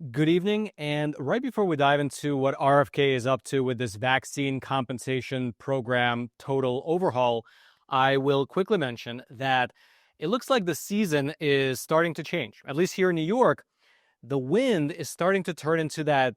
Good evening. And right before we dive into what RFK is up to with this vaccine compensation program total overhaul, I will quickly mention that it looks like the season is starting to change. At least here in New York, the wind is starting to turn into that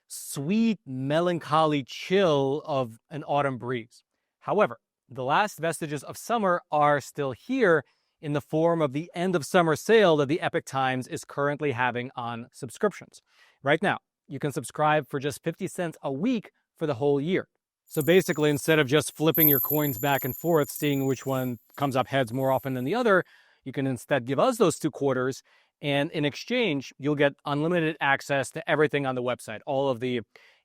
sweet, melancholy chill of an autumn breeze. However, the last vestiges of summer are still here in the form of the end of summer sale that the Epoch Times is currently having on subscriptions. Right now, you can subscribe for just 50 cents a week for the whole year. So basically, instead of just flipping your coins back and forth, seeing which one comes up heads more often than the other, you can instead give us those 2 quarters. And in exchange, you'll get unlimited access to everything on the website, all of the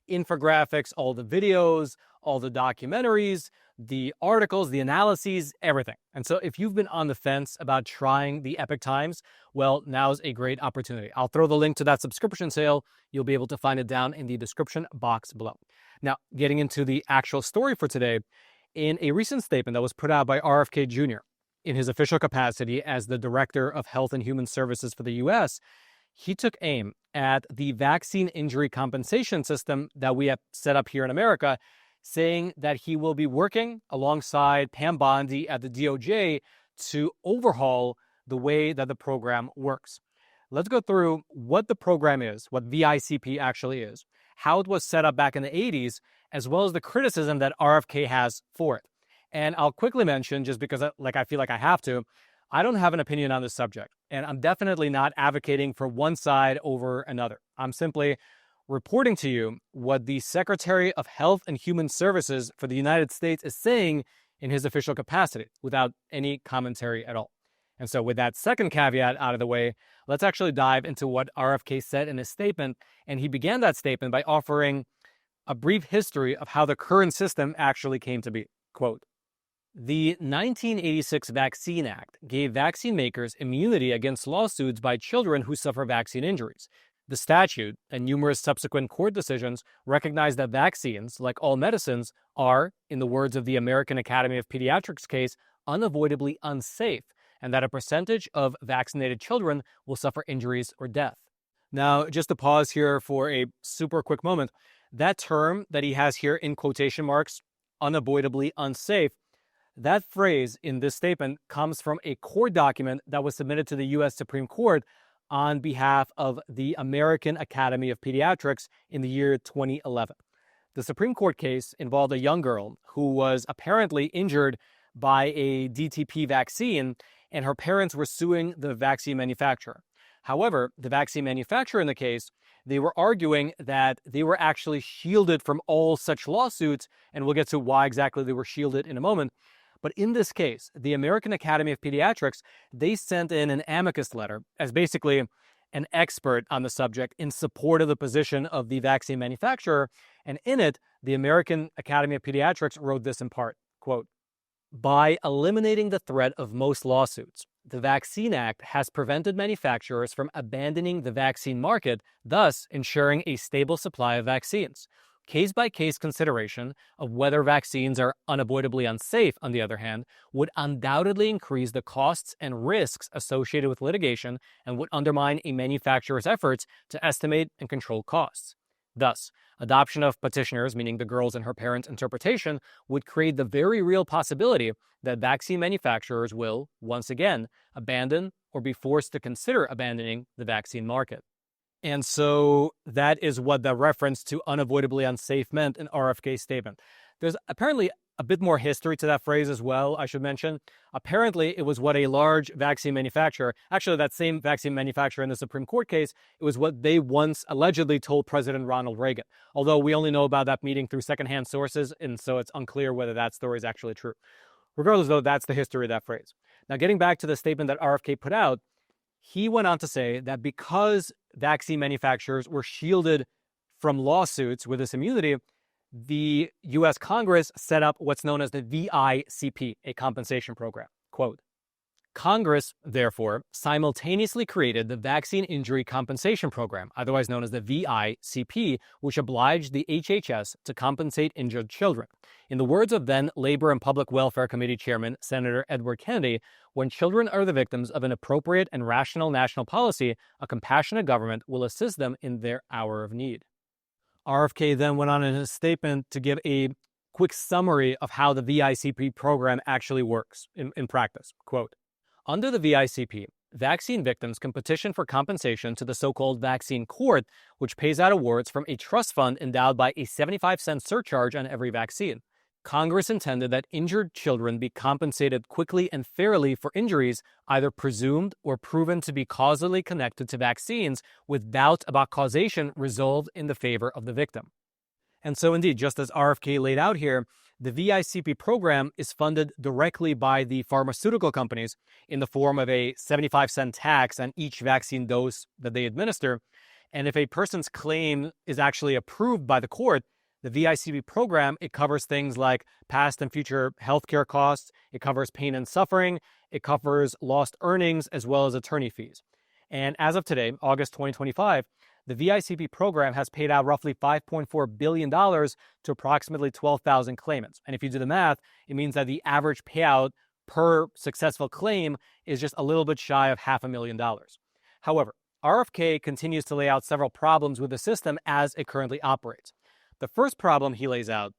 infographics, all the videos, all the documentaries, the articles, the analyses, everything. And so if you've been on the fence about trying the Epoch Times, well, now's a great opportunity. I'll throw the link to that subscription sale. You'll be able to find it down in the description box below. Now, getting into the actual story for today, in a recent statement that was put out by RFK Jr., in his official capacity as the Director of Health and Human Services for the U.S., he took aim at the vaccine injury compensation system that we have set up here in America, saying that he will be working alongside Pam Bondi at the DOJ to overhaul the way that the program works. Let's go through what the program is, what VICP actually is, how it was set up back in the 80s, as well as the criticism that RFK has for it. And I'll quickly mention, just because I feel like I have to, I don't have an opinion on this subject. And I'm definitely not advocating for one side over another. I'm simply reporting to you what the Secretary of Health and Human Services for the United States is saying in his official capacity, without any commentary at all. And so with that second caveat out of the way, let's actually dive into what RFK said in his statement. And he began that statement by offering a brief history of how the current system actually came to be. Quote, "The 1986 Vaccine Act gave vaccine makers immunity against lawsuits by children who suffer vaccine injuries. The statute and numerous subsequent court decisions recognize that vaccines, like all medicines, are, in the words of the American Academy of Pediatrics case, unavoidably unsafe, and that a percentage of vaccinated children will suffer injuries or death." Now, just to pause here for a super quick moment, that term that he has here in quotation marks, unavoidably unsafe, that phrase in this statement comes from a court document that was submitted to the U.S. Supreme Court on behalf of the American Academy of Pediatrics in the year 2011. The Supreme Court case involved a young girl who was apparently injured by a DTP vaccine, and her parents were suing the vaccine manufacturer. However, the vaccine manufacturer in the case, they were arguing that they were actually shielded from all such lawsuits, and we'll get to why exactly they were shielded in a moment. But in this case, the American Academy of Pediatrics, they sent in an amicus letter as basically an expert on the subject in support of the position of the vaccine manufacturer. And in it, the American Academy of Pediatrics wrote this in part, quote, "By eliminating the threat of most lawsuits, the Vaccine Act has prevented manufacturers from abandoning the vaccine market, thus ensuring a stable supply of vaccines. Case-by-case consideration of whether vaccines are unavoidably unsafe, on the other hand, would undoubtedly increase the costs and risks associated with litigation and would undermine a manufacturer's efforts to estimate and control costs. Thus, adoption of petitioners, meaning the girl's and her parents' interpretation, would create the very real possibility that vaccine manufacturers will, once again, abandon or be forced to consider abandoning the vaccine market." And so that is what the reference to unavoidably unsafe meant in RFK's statement. There's apparently a bit more history to that phrase as well, I should mention. Apparently, it was what a large vaccine manufacturer, actually that same vaccine manufacturer in the Supreme Court case, it was what they once allegedly told President Ronald Reagan. Although we only know about that meeting through secondhand sources, and so it's unclear whether that story is actually true. Regardless, though, that's the history of that phrase. Now, getting back to the statement that RFK put out, he went on to say that because vaccine manufacturers were shielded from lawsuits with this immunity, the U.S. Congress set up what's known as the VICP, a compensation program. Quote, Congress, therefore, simultaneously created the Vaccine Injury Compensation Program, otherwise known as the VICP, which obliged the HHS to compensate injured children. In the words of then Labor and Public Welfare Committee Chairman Senator Edward Kennedy, when children are the victims of an appropriate and rational national policy, a compassionate government will assist them in their hour of need. RFK then went on in his statement to give a quick summary of how the VICP program actually works in practice. Quote, under the VICP, vaccine victims can petition for compensation to the so-called vaccine court, which pays out awards from a trust fund endowed by a 75-cent surcharge on every vaccine. Congress intended that injured children be compensated quickly and fairly for injuries either presumed or proven to be causally connected to vaccines, with doubt about causation resolved in the favor of the victim. And so indeed, just as RFK laid out here, the VICP program is funded directly by the pharmaceutical companies in the form of a 75-cent tax on each vaccine dose that they administer. And if a person's claim is actually approved by the court, the VICP program, it covers things like past and future healthcare costs, it covers pain and suffering, it covers lost earnings, as well as attorney fees. And as of today, August 2025, the VICP program has paid out roughly $5.4 billion to approximately 12,000 claimants. And if you do the math, it means that the average payout per successful claim is just a little bit shy of $500,000. However, RFK continues to lay out several problems with the system as it currently operates. The first problem he lays out,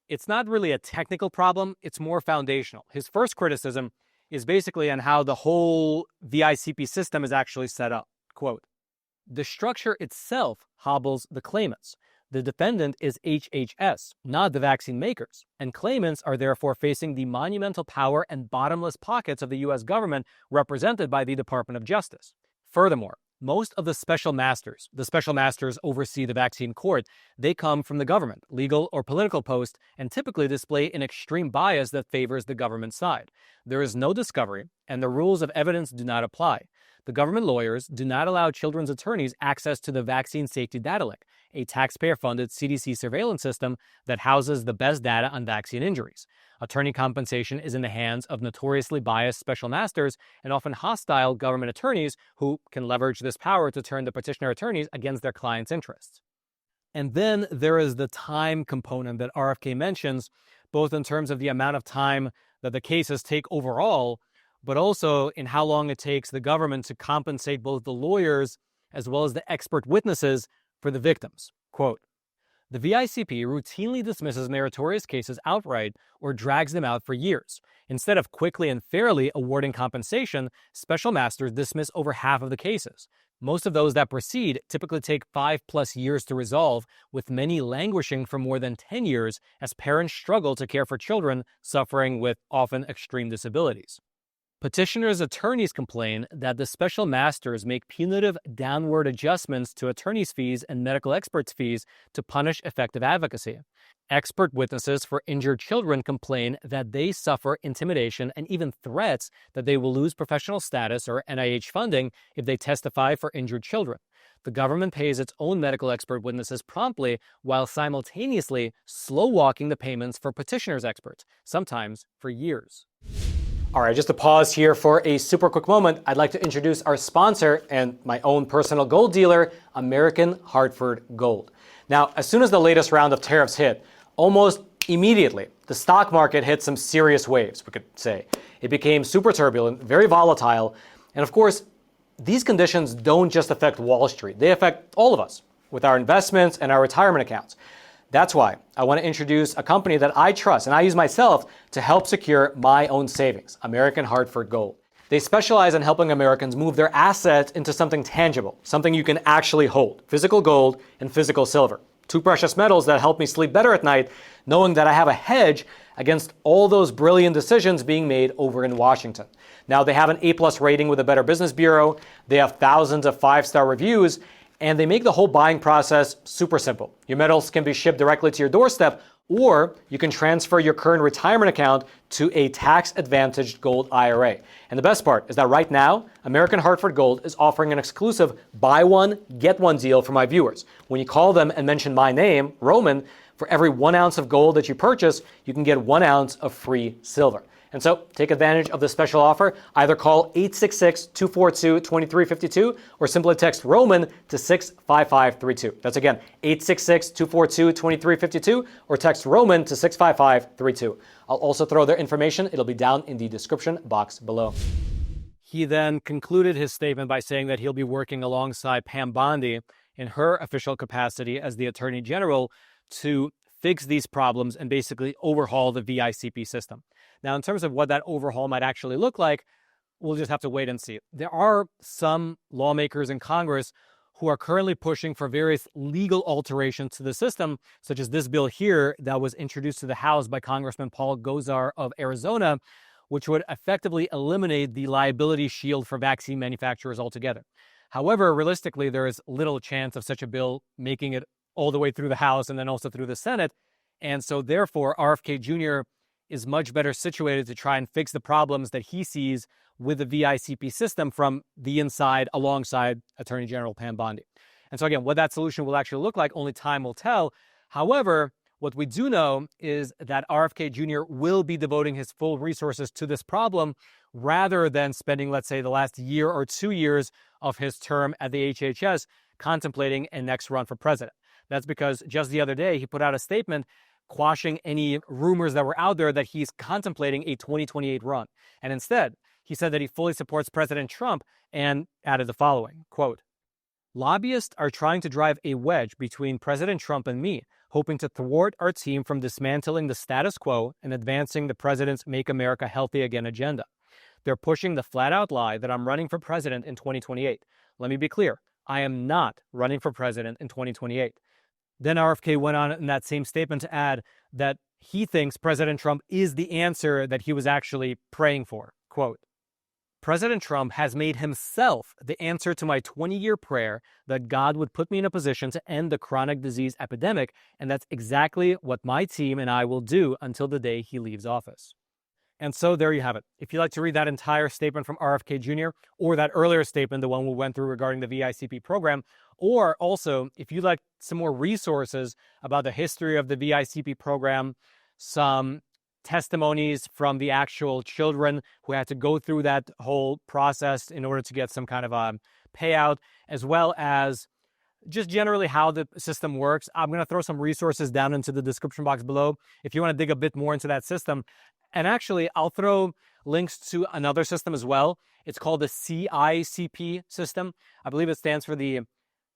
it's not really a technical problem, it's more foundational. His first criticism is basically on how the whole VICP system is actually set up. Quote, the structure itself hobbles the claimants. The defendant is HHS, not the vaccine makers, and claimants are therefore facing the monumental power and bottomless pockets of the U.S. government represented by the Department of Justice. Furthermore, most of the special masters oversee the vaccine court, they come from the government, legal or political post, and typically display an extreme bias that favors the government side. There is no discovery, and the rules of evidence do not apply. The government lawyers do not allow children's attorneys access to the Vaccine Safety Data Link, a taxpayer-funded CDC surveillance system that houses the best data on vaccine injuries. Attorney compensation is in the hands of notoriously biased special masters and often hostile government attorneys who can leverage this power to turn the petitioner attorneys against their clients' interests. And then there is the time component that RFK mentions, both in terms of the amount of time that the cases take overall, but also in how long it takes the government to compensate both the lawyers as well as the expert witnesses for the victims. Quote, the VICP routinely dismisses meritorious cases outright or drags them out for years. Instead of quickly and fairly awarding compensation, special masters dismiss over half of the cases. Most of those that proceed typically take 5+ years to resolve, with many languishing for more than 10 years as parents struggle to care for children suffering with often extreme disabilities. Petitioners' attorneys complain that the special masters make punitive downward adjustments to attorneys' fees and medical experts' fees to punish effective advocacy. Expert witnesses for injured children complain that they suffer intimidation and even threats that they will lose professional status or NIH funding if they testify for injured children. The government pays its own medical expert witnesses promptly while simultaneously slow-walking the payments for petitioners' experts, sometimes for years. All right, just to pause here for a super quick moment, I'd like to introduce our sponsor and my own personal gold dealer, American Hartford Gold. Now, as soon as the latest round of tariffs hit, almost immediately, the stock market hit some serious waves, we could say. It became super turbulent, very volatile, and of course, these conditions don't just affect Wall Street, they affect all of us with our investments and our retirement accounts. That's why I want to introduce a company that I trust and I use myself to help secure my own savings, American Hartford Gold. They specialize in helping Americans move their assets into something tangible, something you can actually hold, physical gold and physical silver. Two precious metals that help me sleep better at night, knowing that I have a hedge against all those brilliant decisions being made over in Washington. Now, they have an A+ rating with the Better Business Bureau, they have thousands of 5-star reviews, and they make the whole buying process super simple. Your metals can be shipped directly to your doorstep, or you can transfer your current retirement account to a tax-advantaged gold IRA. And the best part is that right now, American Hartford Gold is offering an exclusive buy one, get one deal for my viewers. When you call them and mention my name, Roman, for every 1 ounce of gold that you purchase, you can get 1 ounce of free silver. And so take advantage of this special offer. Either call 866-242-2352 or simply text Roman to 65532. That's again, 866-242-2352 or text Roman to 65532. I'll also throw their information. It'll be down in the description box below. He then concluded his statement by saying that he'll be working alongside Pam Bondi in her official capacity as the Attorney General to fix these problems and basically overhaul the VICP system. Now, in terms of what that overhaul might actually look like, we'll just have to wait and see. There are some lawmakers in Congress who are currently pushing for various legal alterations to the system, such as this bill here that was introduced to the House by Congressman Paul Gosar of Arizona, which would effectively eliminate the liability shield for vaccine manufacturers altogether. However, realistically, there is little chance of such a bill making it all the way through the House and then also through the Senate. And so therefore, RFK Jr. is much better situated to try and fix the problems that he sees with the VICP system from the inside alongside Attorney General Pam Bondi. And so again, what that solution will actually look like, only time will tell. However, what we do know is that RFK Jr. will be devoting his full resources to this problem rather than spending, let's say, the last year or 2 years of his term at the HHS contemplating a next run for president. That's because just the other day, he put out a statement quashing any rumors that were out there that he's contemplating a 2028 run. And instead, he said that he fully supports President Trump and added the following, quote, "Lobbyists are trying to drive a wedge between President Trump and me, hoping to thwart our team from dismantling the status quo and advancing the president's Make America Healthy Again agenda. They're pushing the flat-out lie that I'm running for president in 2028. Let me be clear. I am not running for president in 2028. Then RFK went on in that same statement to add that he thinks President Trump is the answer that he was actually praying for. Quote, "President Trump has made himself the answer to my 20-year prayer that God would put me in a position to end the chronic disease epidemic, and that's exactly what my team and I will do until the day he leaves office." And so there you have it. If you'd like to read that entire statement from RFK Jr. or that earlier statement, the one we went through regarding the VICP program, or also if you'd like some more resources about the history of the VICP program, some testimonies from the actual children who had to go through that whole process in order to get some kind of a payout, as well as just generally how the system works, I'm going to throw some resources down into the description box below if you want to dig a bit more into that system. And actually, I'll throw links to another system as well. It's called the CICP system. I believe it stands for the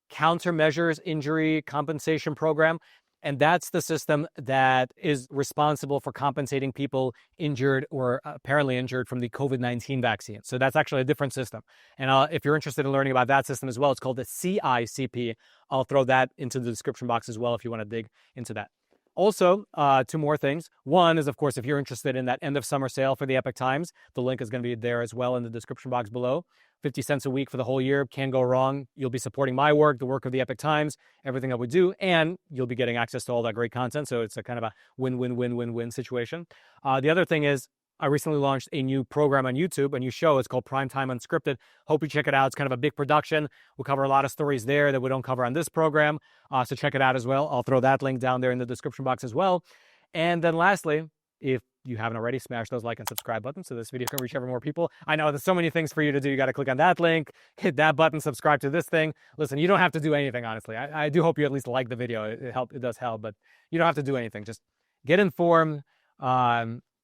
Countermeasures Injury Compensation Program. And that's the system that is responsible for compensating people injured or apparently injured from the COVID-19 vaccine. So that's actually a different system. And if you're interested in learning about that system as well, it's called the CICP. I'll throw that into the description box as well if you want to dig into that. Also, 2 more things. One is, of course, if you're interested in that end of summer sale for the Epoch Times, the link is going to be there as well in the description box below. 50 cents a week for the whole year. Can't go wrong. You'll be supporting my work, the work of the Epoch Times, everything that we do, and you'll be getting access to all that great content. So it's a kind of a win-win-win-win-win situation. The other thing is, I recently launched a new program on YouTube, a new show. It's called Primetime Unscripted. Hope you check it out. It's kind of a big production. We'll cover a lot of stories there that we don't cover on this program. So check it out as well. I'll throw that link down there in the description box as well. And then lastly, if you haven't already, smash those like and subscribe buttons so this video can reach ever more people. I know there's so many things for you to do. You got to click on that link, hit that button, subscribe to this thing. Listen, you don't have to do anything, honestly. I do hope you at least like the video. It does help, but you don't have to do anything. Just get informed.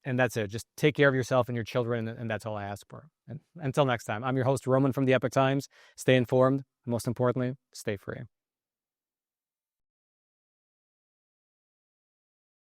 And that's it. Just take care of yourself and your children, and that's all I ask for. And until next time, I'm your host, Roman from the Epoch Times. Stay informed, and most importantly, stay free.